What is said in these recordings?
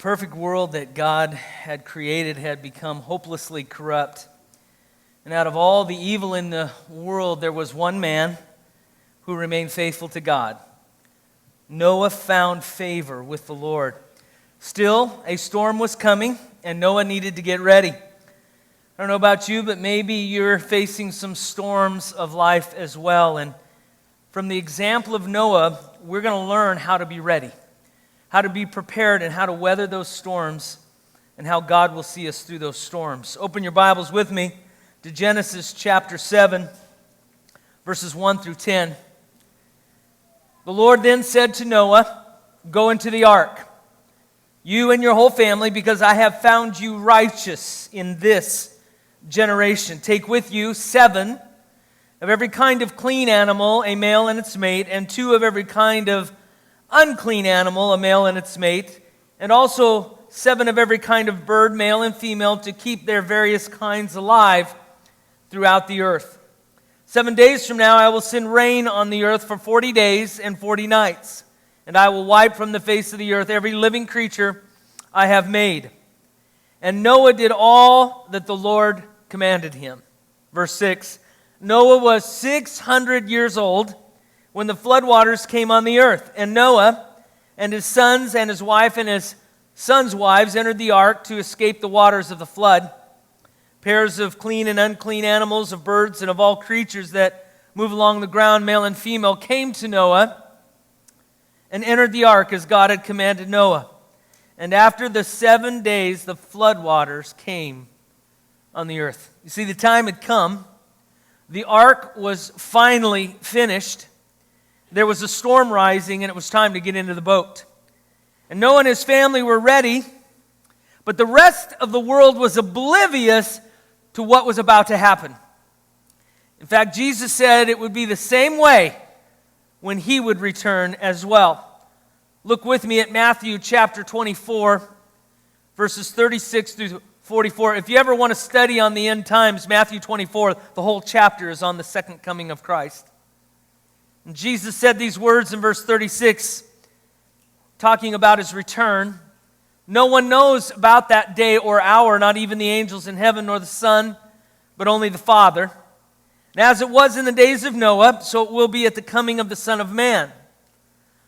perfect world that God had created had become hopelessly corrupt. And out of all the evil in the world, there was one man who remained faithful to God. Noah found favor with the Lord. Still, a storm was coming, and Noah needed to get ready. I don't know about you, but maybe you're facing some storms of life as well. And from the example of Noah, we're going to learn how to be ready, how to be prepared, and how to weather those storms, and how God will see us through those storms. Open your Bibles with me to Genesis chapter 7, verses 1 through 10. The Lord then said to Noah, "Go into the ark, you and your whole family, because I have found you righteous in this generation. Take with you 7 of every kind of clean animal, a male and its mate, and 2 of every kind of unclean animal, a male and its mate, and also 7 of every kind of bird, male and female, to keep their various kinds alive throughout the earth. 7 days from now I will send rain on the earth for 40 days and 40 nights, and I will wipe from the face of the earth every living creature I have made." And Noah did all that the Lord commanded him. Verse 6, Noah was 600 years old when the floodwaters came on the earth, and Noah and his sons and his wife and his sons' wives entered the ark to escape the waters of the flood. Pairs of clean and unclean animals, of birds, and of all creatures that move along the ground, male and female, came to Noah and entered the ark as God had commanded Noah. And after the 7 days, the floodwaters came on the earth. You see, the time had come. The ark was finally finished. There was a storm rising, and it was time to get into the boat. And Noah and his family were ready, but the rest of the world was oblivious to what was about to happen. In fact, Jesus said it would be the same way when he would return as well. Look with me at Matthew chapter 24, verses 36 through 44. If you ever want to study on the end times, Matthew 24, the whole chapter is on the second coming of Christ. And Jesus said these words in verse 36, talking about his return. "No one knows about that day or hour, not even the angels in heaven, nor the Son, but only the Father. And as it was in the days of Noah, so it will be at the coming of the Son of Man.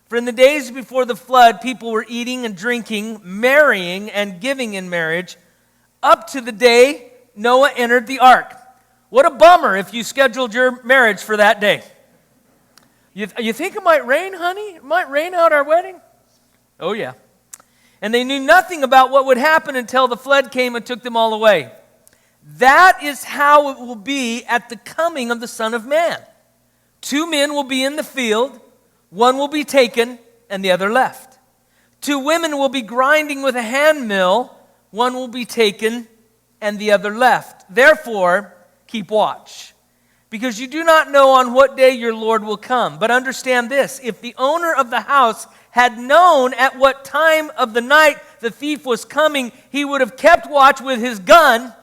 For in the days before the flood, people were eating and drinking, marrying and giving in marriage, up to the day Noah entered the ark." What a bummer if you scheduled your marriage for that day. You think it might rain, honey? It might rain out our wedding? Oh, yeah. "And they knew nothing about what would happen until the flood came and took them all away. That is how it will be at the coming of the Son of Man. 2 men will be in the field, one will be taken and the other left. 2 women will be grinding with a hand mill, one will be taken and the other left. Therefore, keep watch, because you do not know on what day your Lord will come. But understand this, if the owner of the house had known at what time of the night the thief was coming, he would have kept watch with his gun.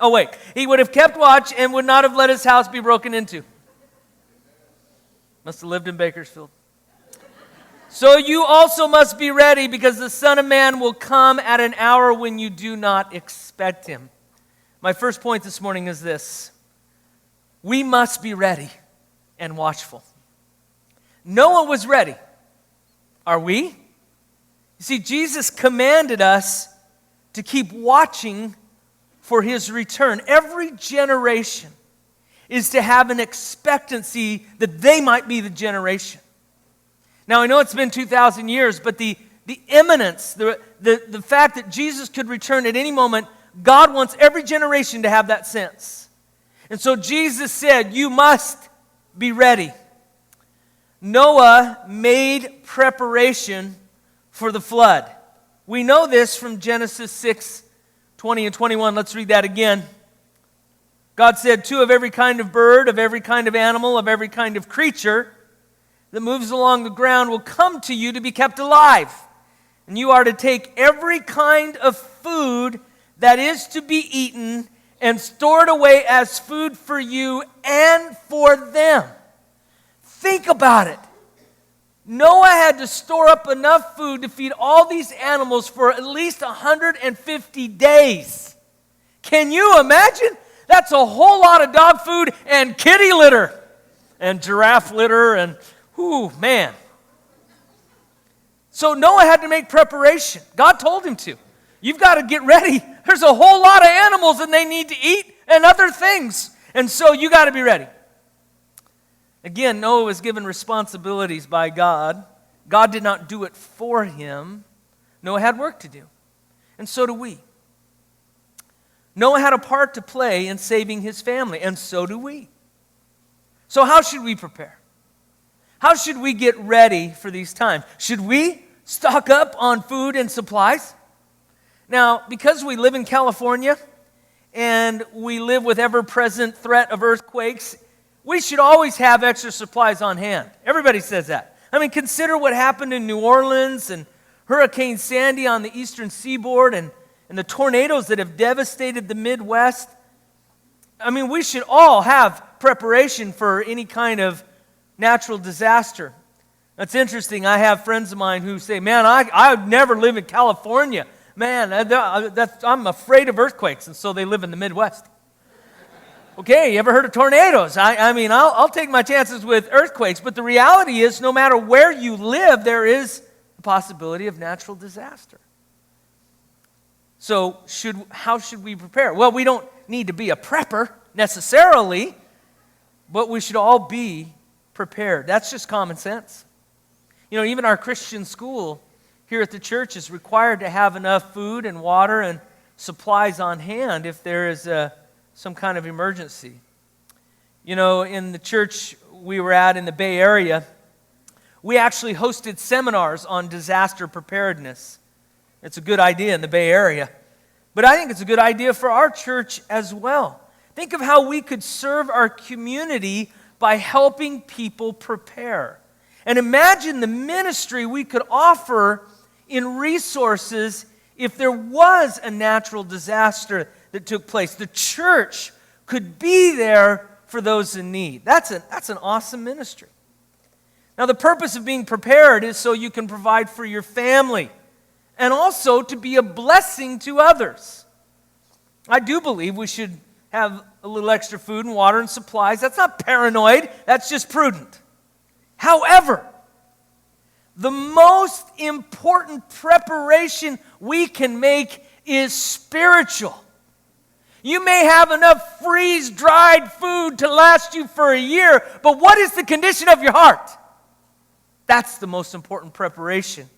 He would have kept watch and would not have let his house be broken into." Must have lived in Bakersfield. "So you also must be ready, because the Son of Man will come at an hour when you do not expect him." My first point this morning is this: we must be ready and watchful. Noah was ready. Are we? You see, Jesus commanded us to keep watching for his return. Every generation is to have an expectancy that they might be the generation. Now, I know it's been 2,000 years, but the imminence, the fact that Jesus could return at any moment, God wants every generation to have that sense. And so Jesus said, you must be ready. Noah made preparation for the flood. We know this from Genesis 6, 20 and 21. Let's read that again. God said, 2 of every kind of bird, of every kind of animal, of every kind of creature that moves along the ground will come to you to be kept alive. And you are to take every kind of food that is to be eaten and store it away as food for you and for them. Think about it. Noah had to store up enough food to feed all these animals for at least 150 days. Can you imagine? That's a whole lot of dog food and kitty litter and giraffe litter and, whoo, man. So Noah had to make preparation. God told him to. You've got to get ready. There's a whole lot of animals and they need to eat and other things. And so you got to be ready. Again, Noah was given responsibilities by God. God did not do it for him. Noah had work to do. And so do we. Noah had a part to play in saving his family, and so do we. So how should we prepare? How should we get ready for these times? Should we stock up on food and supplies? Now, because we live in California and we live with ever-present threat of earthquakes, we should always have extra supplies on hand. Everybody says that. I mean, consider what happened in New Orleans and Hurricane Sandy on the eastern seaboard and the tornadoes that have devastated the Midwest. I mean, we should all have preparation for any kind of natural disaster. That's interesting. I have friends of mine who say, man, I would never live in California. Man, I'm afraid of earthquakes, and so they live in the Midwest. Okay, you ever heard of tornadoes? I mean, I'll take my chances with earthquakes, but the reality is no matter where you live, there is a possibility of natural disaster. So how should we prepare? Well, we don't need to be a prepper necessarily, but we should all be prepared. That's just common sense. You know, even our Christian school here at the church is required to have enough food and water and supplies on hand if there is some kind of emergency. You know, in the church we were at in the Bay Area, we actually hosted seminars on disaster preparedness. It's a good idea in the Bay Area. But I think it's a good idea for our church as well. Think of how we could serve our community by helping people prepare. And imagine the ministry we could offer in resources if there was a natural disaster that took place. The church could be there for those in need. That's an awesome ministry. Now, the purpose of being prepared is so you can provide for your family and also to be a blessing to others. I do believe we should have a little extra food and water and supplies. That's not paranoid. That's just prudent. However, the most important preparation we can make is spiritual. You may have enough freeze-dried food to last you for a year, but what is the condition of your heart? That's the most important preparation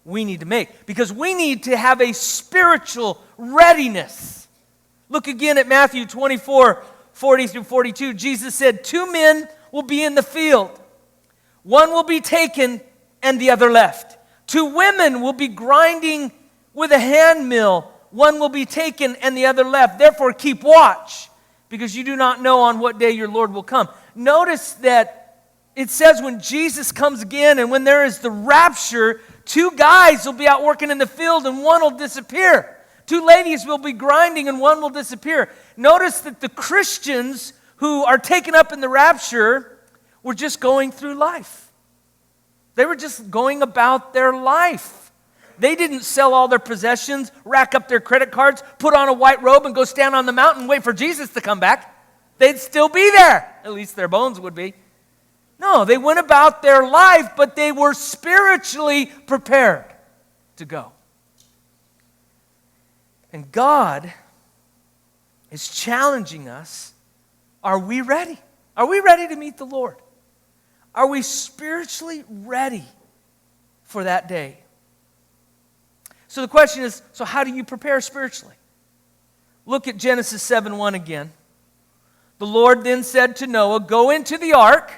we need to make, because we need to have a spiritual readiness. Look again at Matthew 24, 40 through 42. Jesus said, 2 men will be in the field. One will be taken and the other left. 2 women will be grinding with a hand mill. One will be taken and the other left. Therefore, keep watch, because you do not know on what day your Lord will come. Notice that it says when Jesus comes again and when there is the rapture, 2 guys will be out working in the field and one will disappear. 2 ladies will be grinding and one will disappear. Notice that the Christians who are taken up in the rapture were just going through life. They were just going about their life. They didn't sell all their possessions, rack up their credit cards, put on a white robe and go stand on the mountain and wait for Jesus to come back. They'd still be there. At least their bones would be. No, they went about their life, but they were spiritually prepared to go. And God is challenging us. Are we ready? Are we ready to meet the Lord? Are we spiritually ready for that day? So the question is, so how do you prepare spiritually? Look at Genesis 7:1 again. The Lord then said to Noah, go into the ark,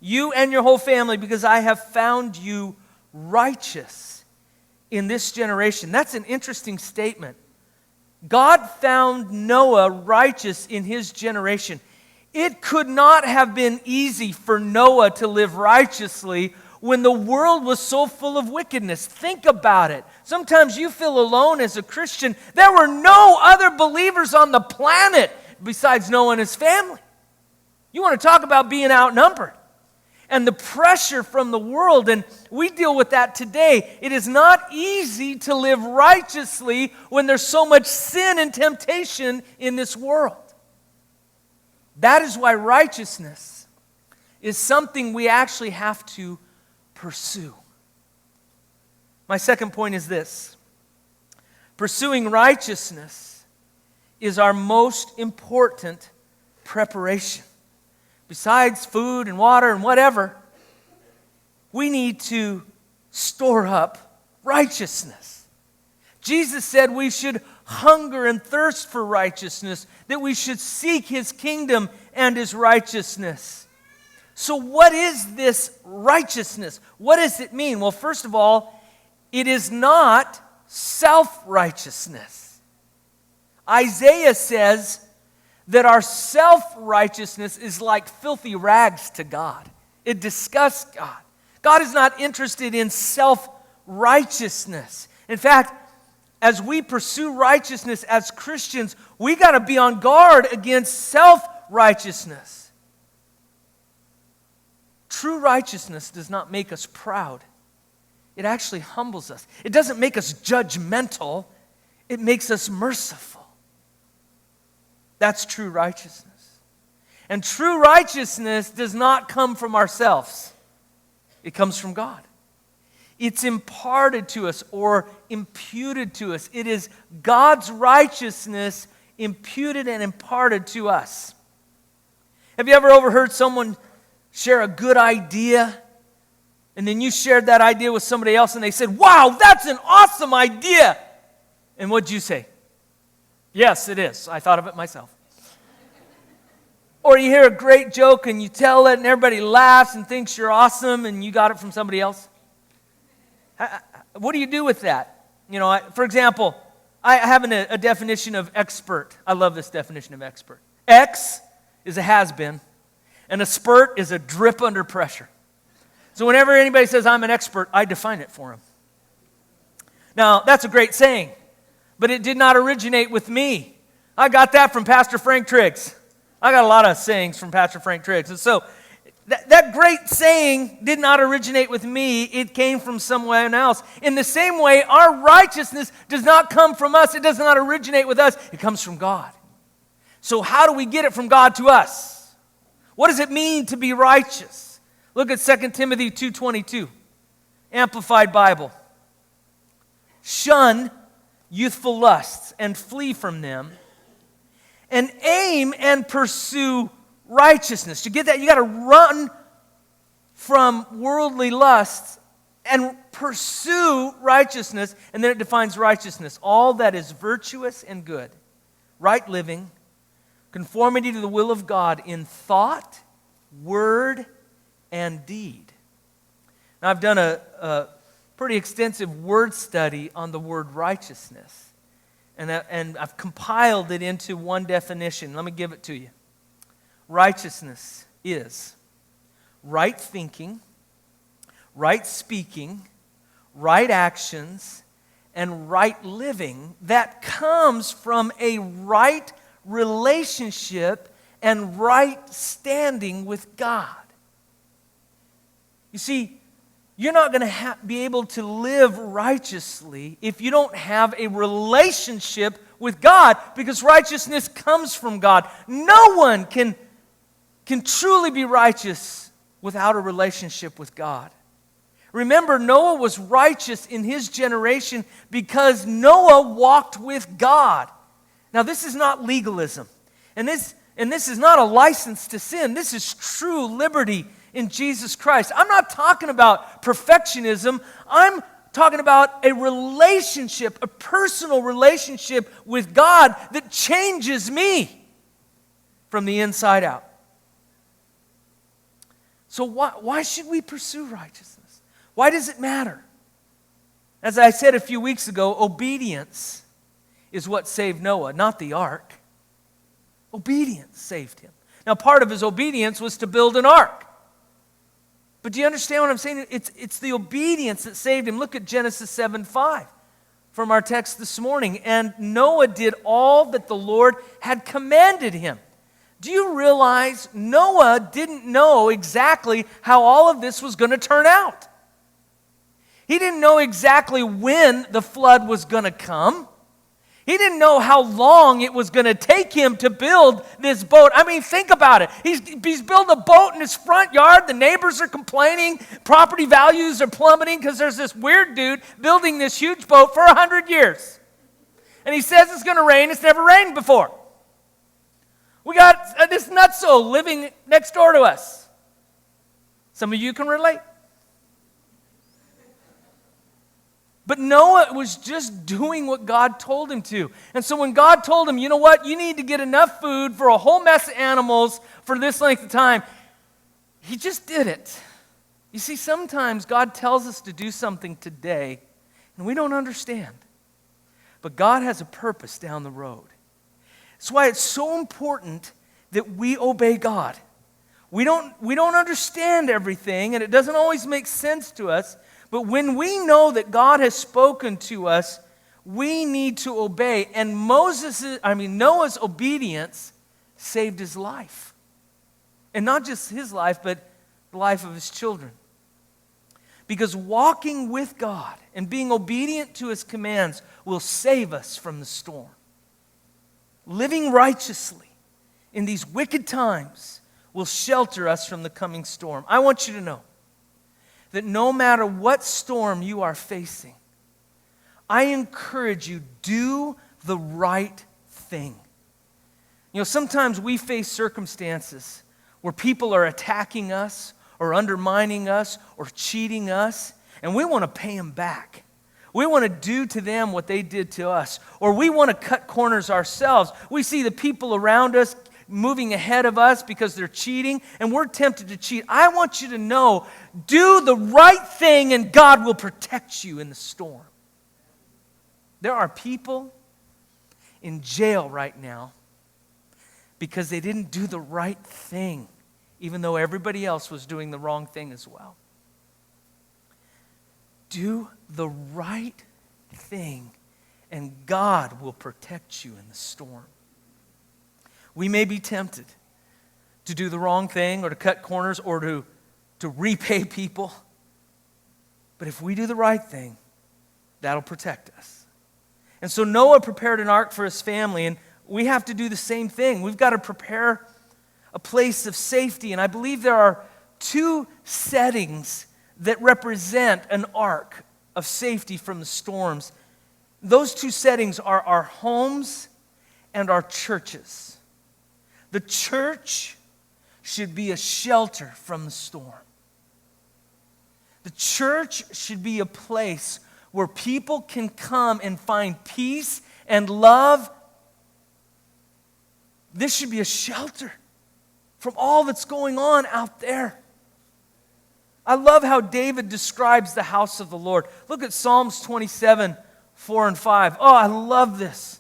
you and your whole family, because I have found you righteous in this generation. That's an interesting statement. God found Noah righteous in his generation. It could not have been easy for Noah to live righteously when the world was so full of wickedness. Think about it. Sometimes you feel alone as a Christian. There were no other believers on the planet besides Noah and his family. You want to talk about being outnumbered. and the pressure from the world, and we deal with that today. It is not easy to live righteously when there's so much sin and temptation in this world. That is why righteousness is something we actually have to pursue. My second point is this: pursuing righteousness is our most important preparation. Besides food and water and whatever, we need to store up righteousness. Jesus said we should hunger and thirst for righteousness, that we should seek His kingdom and His righteousness. So what is this righteousness? What does it mean? Well, first of all, it is not self-righteousness. Isaiah says that our self-righteousness is like filthy rags to God. It disgusts God. God is not interested in self-righteousness. In fact, as we pursue righteousness as Christians, we got to be on guard against self-righteousness. True righteousness does not make us proud. It actually humbles us. It doesn't make us judgmental. It makes us merciful. That's true righteousness. And true righteousness does not come from ourselves. It comes from God. It's imparted to us or imputed to us. It is God's righteousness imputed and imparted to us. Have you ever overheard someone share a good idea, and then you shared that idea with somebody else and they said, "Wow, that's an awesome idea." And what'd you say? "Yes, it is. I thought of it myself." Or you hear a great joke and you tell it and everybody laughs and thinks you're awesome and you got it from somebody else. What do you do with that? For example, I have a definition of expert. I love this definition of expert. X is a has-been, and a spurt is a drip under pressure. So whenever anybody says I'm an expert, I define it for them. Now, that's a great saying, but it did not originate with me. I got that from Pastor Frank Triggs. I got a lot of sayings from Pastor Frank Triggs. And so that great saying did not originate with me. It came from someone else. In the same way, our righteousness does not come from us. It does not originate with us. It comes from God. So how do we get it from God to us? What does it mean to be righteous? Look at 2 Timothy 2:22, Amplified Bible. Shun youthful lusts and flee from them, and aim and pursue righteousness. To get that, you got to run from worldly lusts and pursue righteousness. And then it defines righteousness: all that is virtuous and good, right living, conformity to the will of God in thought, word, and deed. Now, I've done a pretty extensive word study on the word righteousness. And I've compiled it into one definition. Let me give it to you. Righteousness is right thinking, right speaking, right actions, and right living that comes from a right relationship and right standing with God. You see, you're not going to be able to live righteously if you don't have a relationship with God, because righteousness comes from God. No one can truly be righteous without a relationship with God. Remember, Noah was righteous in his generation because Noah walked with God. Now, this is not legalism, and this is not a license to sin. This is true liberty in Jesus Christ. I'm not talking about perfectionism. I'm talking about a relationship, a personal relationship with God that changes me from the inside out. So why should we pursue righteousness? Why does it matter? As I said a few weeks ago, obedience is what saved Noah, not the ark. Obedience saved him. Now, part of his obedience was to build an ark. But do you understand what I'm saying? It's the obedience that saved him. Look at Genesis 7:5 from our text this morning. And Noah did all that the Lord had commanded him. Do you realize Noah didn't know exactly how all of this was going to turn out? He didn't know exactly when the flood was going to come. He didn't know how long it was going to take him to build this boat. I mean, think about it. He's built a boat in his front yard. The neighbors are complaining. Property values are plummeting because there's this weird dude building this huge boat for 100 years. And he says it's going to rain. It's never rained before. We got this nutso living next door to us. Some of you can relate. But Noah was just doing what God told him to. And so when God told him, you know what, you need to get enough food for a whole mess of animals for this length of time, he just did it. You see, sometimes God tells us to do something today, and we don't understand. But God has a purpose down the road. That's why it's so important that we obey God. We don't understand everything, and it doesn't always make sense to us. But when we know that God has spoken to us, we need to obey. And Noah's obedience saved his life. And not just his life, but the life of his children. Because walking with God and being obedient to his commands will save us from the storm. Living righteously in these wicked times will shelter us from the coming storm. I want you to know that no matter what storm you are facing, I encourage you, do the right thing. You know, sometimes we face circumstances where people are attacking us or undermining us or cheating us, and we want to pay them back. We want to do to them what they did to us, or we want to cut corners ourselves. We see the people around us moving ahead of us because they're cheating, and we're tempted to cheat. I want you to know, do the right thing and God will protect you in the storm. There are people in jail right now because they didn't do the right thing, even though everybody else was doing the wrong thing as well. Do the right thing and God will protect you in the storm. We may be tempted to do the wrong thing or to cut corners or to repay people. But if we do the right thing, that'll protect us. And so Noah prepared an ark for his family, and we have to do the same thing. We've got to prepare a place of safety. And I believe there are two settings that represent an ark of safety from the storms. Those two settings are our homes and our churches. The church should be a shelter from the storm. The church should be a place where people can come and find peace and love. This should be a shelter from all that's going on out there. I love how David describes the house of the Lord. Look at Psalms 27, 4 and 5. Oh, I love this.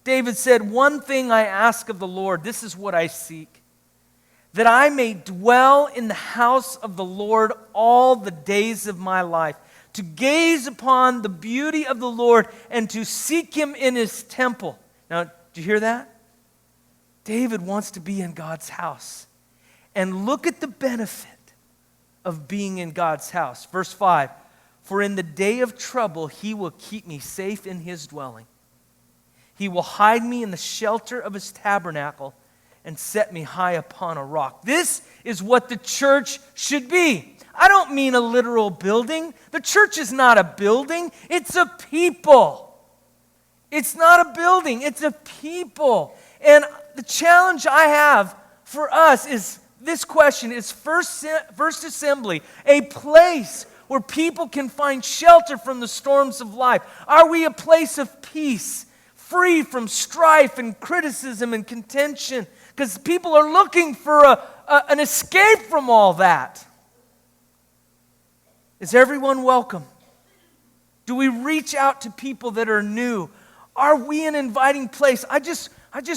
David said, "One thing I ask of the Lord, this is what I seek, that I may dwell in the house of the Lord all the days of my life, to gaze upon the beauty of the Lord and to seek him in his temple." Now, do you hear that? David wants to be in God's house. And look at the benefit of being in God's house. Verse 5, "For in the day of trouble he will keep me safe in his dwelling. He will hide me in the shelter of his tabernacle and set me high upon a rock." This is what the church should be. I don't mean a literal building. The church is not a building. It's a people. It's not a building. It's a people. And the challenge I have for us is this question. Is First Assembly a place where people can find shelter from the storms of life? Are we a place of peace, free from strife and criticism and contention? Because people are looking for an escape from all that. Is everyone welcome? Do we reach out to people that are new? Are we an inviting place? I just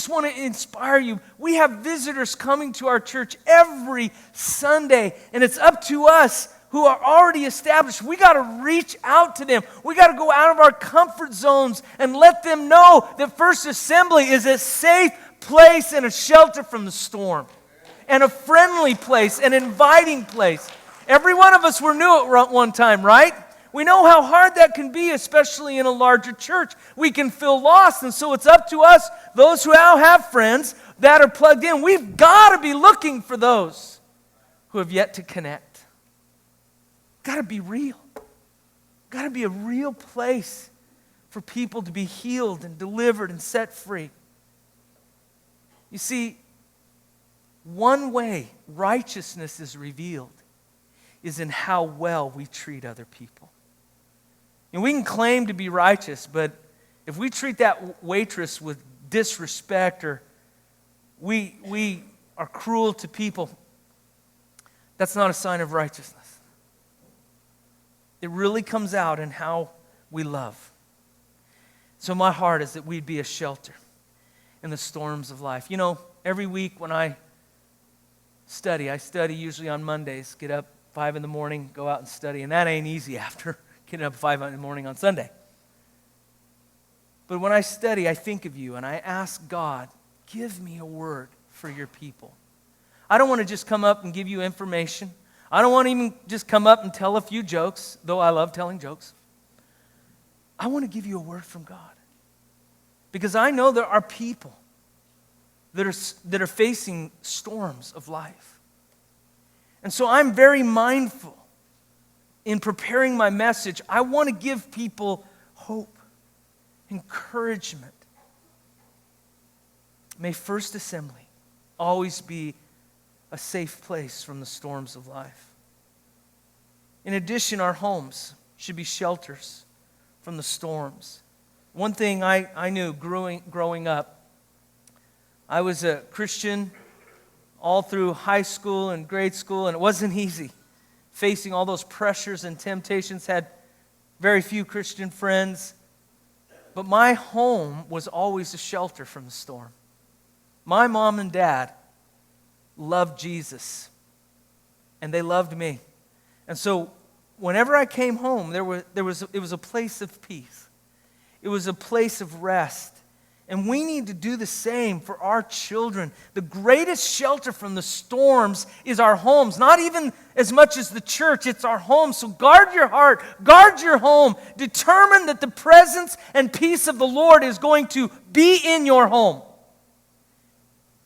want to inspire you. We have visitors coming to our church every Sunday, and it's up to us who are already established. We got to reach out to them. We got to go out of our comfort zones and let them know that First Assembly is a safe place and a shelter from the storm, and a friendly place, an inviting place. Every one of us were new at one time, right? We know how hard that can be, especially in a larger church. We can feel lost, and so it's up to us, those who now have friends that are plugged in. We've got to be looking for those who have yet to connect. Got to be real. Got to be a real place for people to be healed and delivered and set free. You see, one way righteousness is revealed is in how well we treat other people. And we can claim to be righteous, but if we treat that waitress with disrespect or we are cruel to people, that's not a sign of righteousness. It really comes out in how we love. So my heart is that we'd be a shelter in the storms of life. You know, every week when I study usually on Mondays, get up 5 in the morning, go out and study, and that ain't easy after getting up 5 in the morning on Sunday. But when I study, I think of you and I ask God, give me a word for your people. I don't want to just come up and give you information. I don't want to even just come up and tell a few jokes, though I love telling jokes. I want to give you a word from God. Because I know there are people that are facing storms of life. And so I'm very mindful in preparing my message. I want to give people hope, encouragement. May First Assembly always be a safe place from the storms of life. In addition, our homes should be shelters from the storms. One thing I knew growing up, I was a Christian all through high school and grade school, and it wasn't easy. Facing all those pressures and temptations, had very few Christian friends. But my home was always a shelter from the storm. My mom and dad loved Jesus, and they loved me. And so whenever I came home, it was a place of peace. It was a place of rest. And we need to do the same for our children. The greatest shelter from the storms is our homes. Not even as much as the church, it's our homes. So guard your heart, guard your home. Determine that the presence and peace of the Lord is going to be in your home.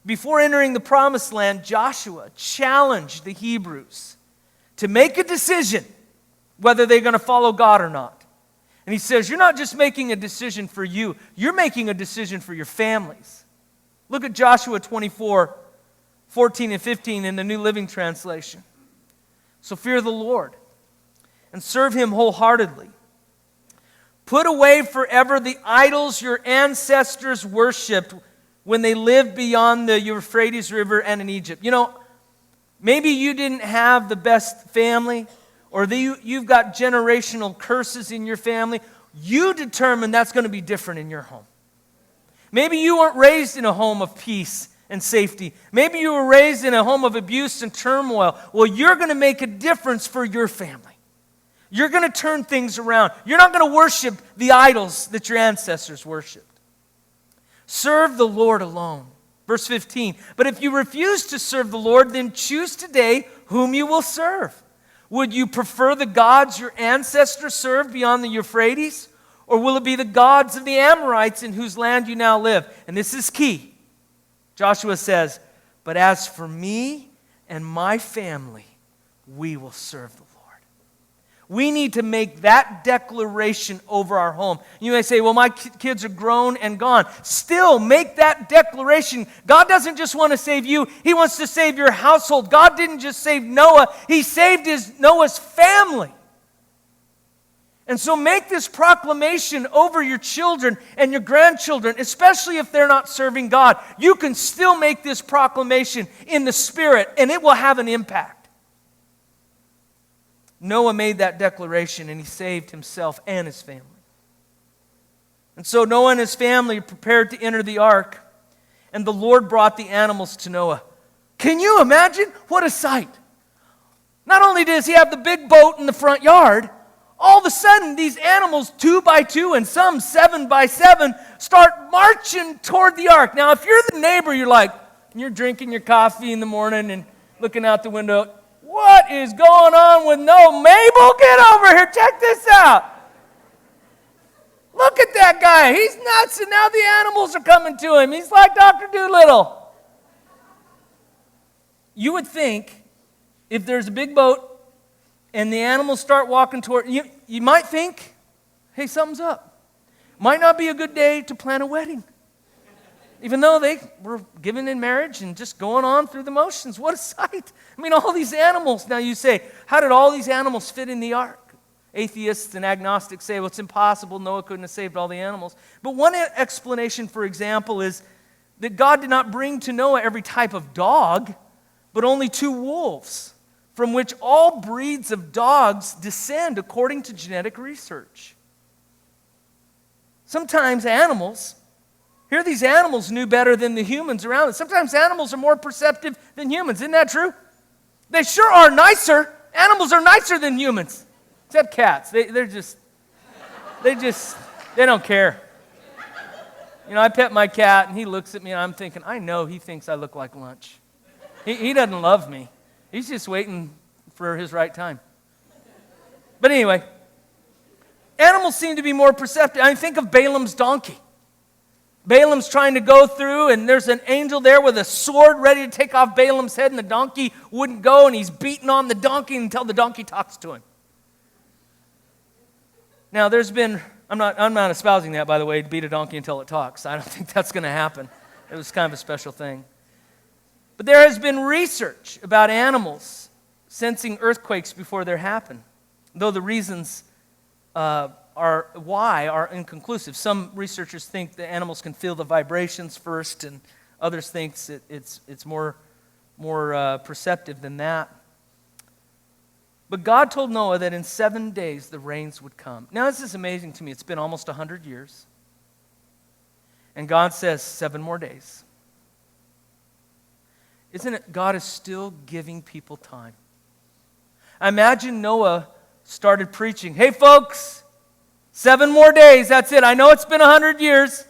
Before entering the promised land, Joshua challenged the Hebrews to make a decision whether they're going to follow God or not. And he says, you're not just making a decision for you, you're making a decision for your families. Look at Joshua 24, 14 and 15 in the New Living Translation. So fear the Lord and serve Him wholeheartedly. Put away forever the idols your ancestors worshipped when they lived beyond the Euphrates River and in Egypt. You know, maybe you didn't have the best family, or you've got generational curses in your family. You determine that's going to be different in your home. Maybe you weren't raised in a home of peace and safety. Maybe you were raised in a home of abuse and turmoil. Well, you're going to make a difference for your family. You're going to turn things around. You're not going to worship the idols that your ancestors worshipped. Serve the Lord alone. Verse 15, but if you refuse to serve the Lord, then choose today whom you will serve. Would you prefer the gods your ancestors served beyond the Euphrates? Or will it be the gods of the Amorites in whose land you now live? And this is key. Joshua says, but as for me and my family, we will serve the Lord. We need to make that declaration over our home. You may say, well, my kids are grown and gone. Still, make that declaration. God doesn't just want to save you. He wants to save your household. God didn't just save Noah. He saved Noah's family. And so make this proclamation over your children and your grandchildren, especially if they're not serving God. You can still make this proclamation in the Spirit, and it will have an impact. Noah made that declaration, and he saved himself and his family. And so Noah and his family prepared to enter the ark, and the Lord brought the animals to Noah. Can you imagine? What a sight. Not only does he have the big boat in the front yard, all of a sudden, these animals, 2 by 2 and some 7 by 7, start marching toward the ark. Now, if you're the neighbor, you're drinking your coffee in the morning and looking out the window. What is going on with Noah? Mabel, get over here. Check this out. Look at that guy. He's nuts, and now the animals are coming to him. He's like Dr. Dolittle. You would think if there's a big boat and the animals start walking toward you, you might think, hey, something's up. Might not be a good day to plan a wedding. Even though they were given in marriage and just going on through the motions. What a sight. I mean, all these animals. Now you say, how did all these animals fit in the ark? Atheists and agnostics say, well, it's impossible. Noah couldn't have saved all the animals. But one explanation, for example, is that God did not bring to Noah every type of dog, but only 2 wolves, from which all breeds of dogs descend according to genetic research. Sometimes these animals knew better than the humans around them. Sometimes animals are more perceptive than humans. Isn't that true? They sure are nicer. Animals are nicer than humans. Except cats. They don't care. You know, I pet my cat and he looks at me and I'm thinking, I know he thinks I look like lunch. He doesn't love me. He's just waiting for his right time. But anyway, animals seem to be more perceptive. I mean, think of Balaam's donkey. Balaam's trying to go through, and there's an angel there with a sword ready to take off Balaam's head, and the donkey wouldn't go, and he's beating on the donkey until the donkey talks to him. Now, I'm not espousing that, by the way, to beat a donkey until it talks. I don't think that's going to happen. It was kind of a special thing. But there has been research about animals sensing earthquakes before they happen, though the reasons are inconclusive. Some researchers think the animals can feel the vibrations first, and others think it's more perceptive than that. But God told Noah that in 7 days the rains would come. Now this is amazing to me. It's been almost 100 years. And God says 7 more days. Isn't it? God is still giving people time. I imagine Noah started preaching, hey folks, 7 more days, that's it. I know it's been 100 years.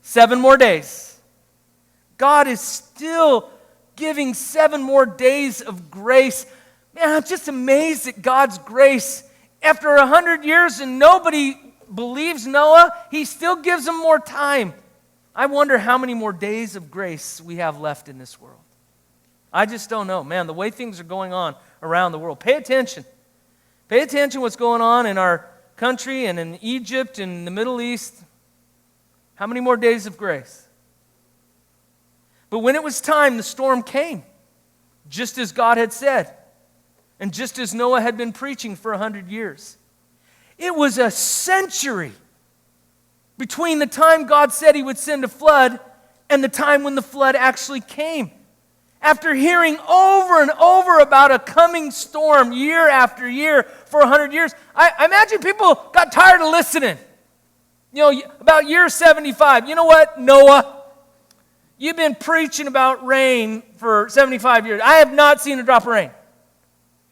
7 more days. God is still giving 7 more days of grace. Man, I'm just amazed at God's grace. After 100 years and nobody believes Noah, he still gives them more time. I wonder how many more days of grace we have left in this world. I just don't know. Man, the way things are going on around the world. Pay attention. Pay attention what's going on in our country and in Egypt and in the Middle East. How many more days of grace? But when it was time, the storm came, just as God had said, and just as Noah had been preaching for 100 years. It was a century between the time God said he would send a flood and the time when the flood actually came. After hearing over and over about a coming storm year after year for 100 years, I imagine people got tired of listening. You know, about year 75, you know what, Noah? You've been preaching about rain for 75 years. I have not seen a drop of rain.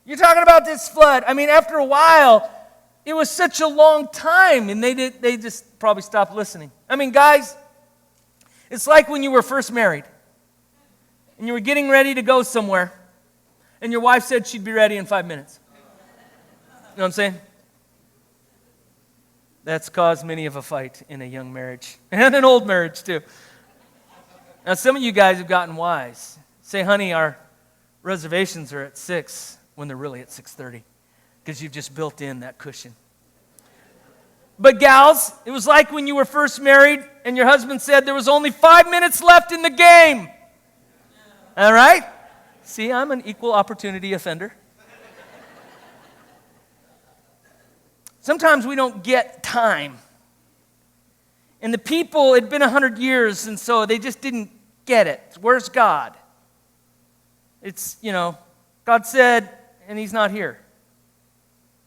You're talking about this flood. I mean, after a while, it was such a long time, and they just probably stopped listening. I mean, guys, it's like when you were first married, and you were getting ready to go somewhere, and your wife said she'd be ready in 5 minutes. You know what I'm saying? That's caused many of a fight in a young marriage, and an old marriage too. Now, some of you guys have gotten wise. Say, honey, our reservations are at 6 when they're really at 6:30 because you've just built in that cushion. But gals, it was like when you were first married and your husband said there was only 5 minutes left in the game. All right? See, I'm an equal opportunity offender. Sometimes we don't get time. And the people, it had been 100 years, and so they just didn't get it. Where's God? It's, God said, and he's not here.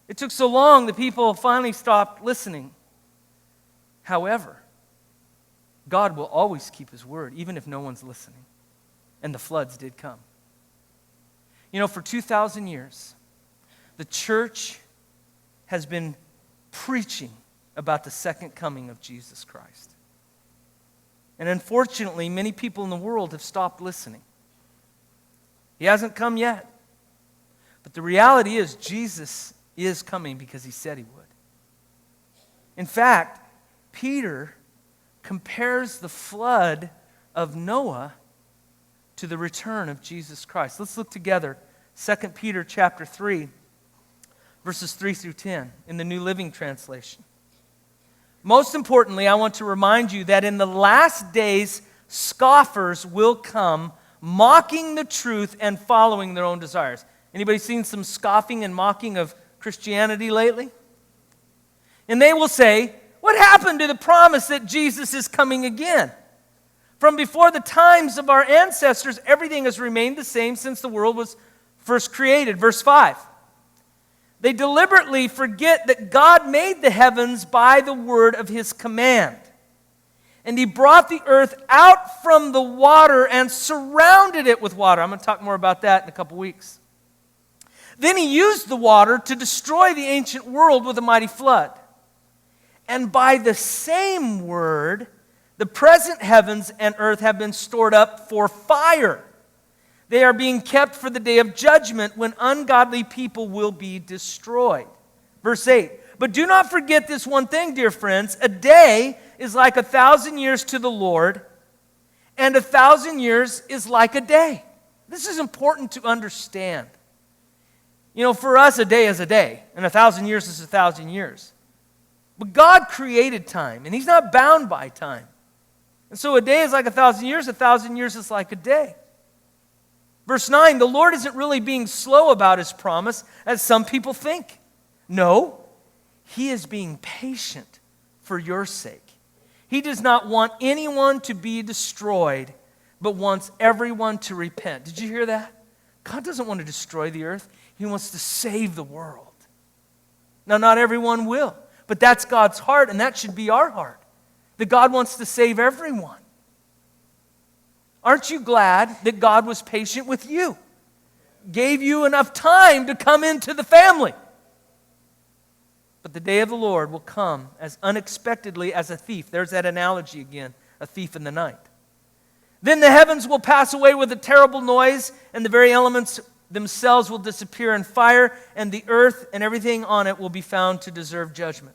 It took so long, the people finally stopped listening. However, God will always keep his word, even if no one's listening. And the floods did come. For 2,000 years, the church has been preaching about the second coming of Jesus Christ. And unfortunately, many people in the world have stopped listening. He hasn't come yet. But the reality is, Jesus is coming because he said he would. In fact, Peter compares the flood of Noah to the return of Jesus Christ. Let's look together. 2 Peter chapter 3, verses 3 through 10 in the New Living Translation. Most importantly, I want to remind you that in the last days, scoffers will come, mocking the truth and following their own desires. Anybody seen some scoffing and mocking of Christianity lately? And they will say, what happened to the promise that Jesus is coming again? From before the times of our ancestors, everything has remained the same since the world was first created. Verse 5. They deliberately forget that God made the heavens by the word of his command. And he brought the earth out from the water and surrounded it with water. I'm going to talk more about that in a couple weeks. Then he used the water to destroy the ancient world with a mighty flood. And by the same word, the present heavens and earth have been stored up for fire. They are being kept for the day of judgment when ungodly people will be destroyed. Verse 8. But do not forget this one thing, dear friends. A day is like 1,000 years to the Lord, and 1,000 years is like a day. This is important to understand. You know, for us, a day is a day, and 1,000 years is 1,000 years. But God created time, and he's not bound by time. And so a day is like 1,000 years, 1,000 years is like a day. Verse 9, the Lord isn't really being slow about his promise, as some people think. No, he is being patient for your sake. He does not want anyone to be destroyed, but wants everyone to repent. Did you hear that? God doesn't want to destroy the earth. He wants to save the world. Now, not everyone will, but that's God's heart, and that should be our heart. That God wants to save everyone. Aren't you glad that God was patient with you? Gave you enough time to come into the family. But the day of the Lord will come as unexpectedly as a thief. There's that analogy again, a thief in the night. Then the heavens will pass away with a terrible noise, and the very elements themselves will disappear in fire, and the earth and everything on it will be found to deserve judgment.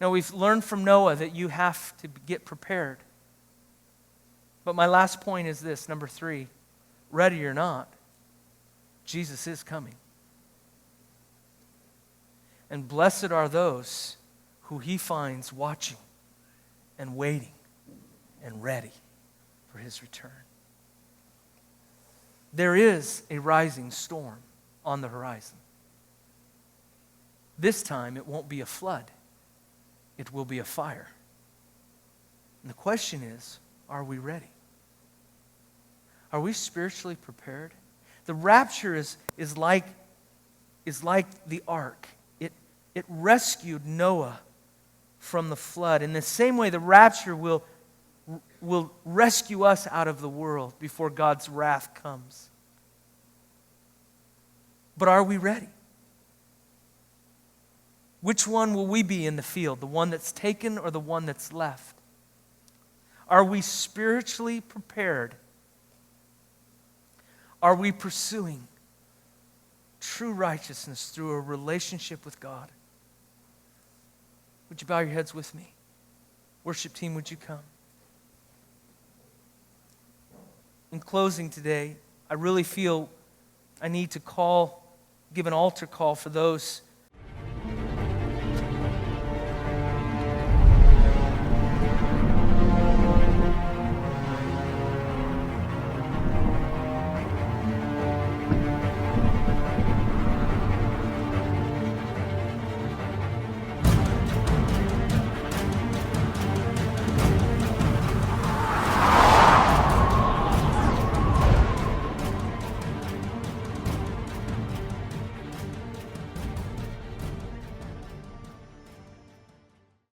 Now, we've learned from Noah that you have to get prepared. But my last point is this, number 3, ready or not, Jesus is coming. And blessed are those who he finds watching and waiting and ready for his return. There is a rising storm on the horizon. This time it won't be a flood. It will be a fire. And the question is, are we ready? Are we spiritually prepared? The rapture is like the ark. It rescued Noah from the flood. In the same way, the rapture will rescue us out of the world before God's wrath comes. But are we ready? Which one will we be in the field? The one that's taken or the one that's left? Are we spiritually prepared? Are we pursuing true righteousness through a relationship with God? Would you bow your heads with me? Worship team, would you come? In closing today, I really feel I need to give an altar call for those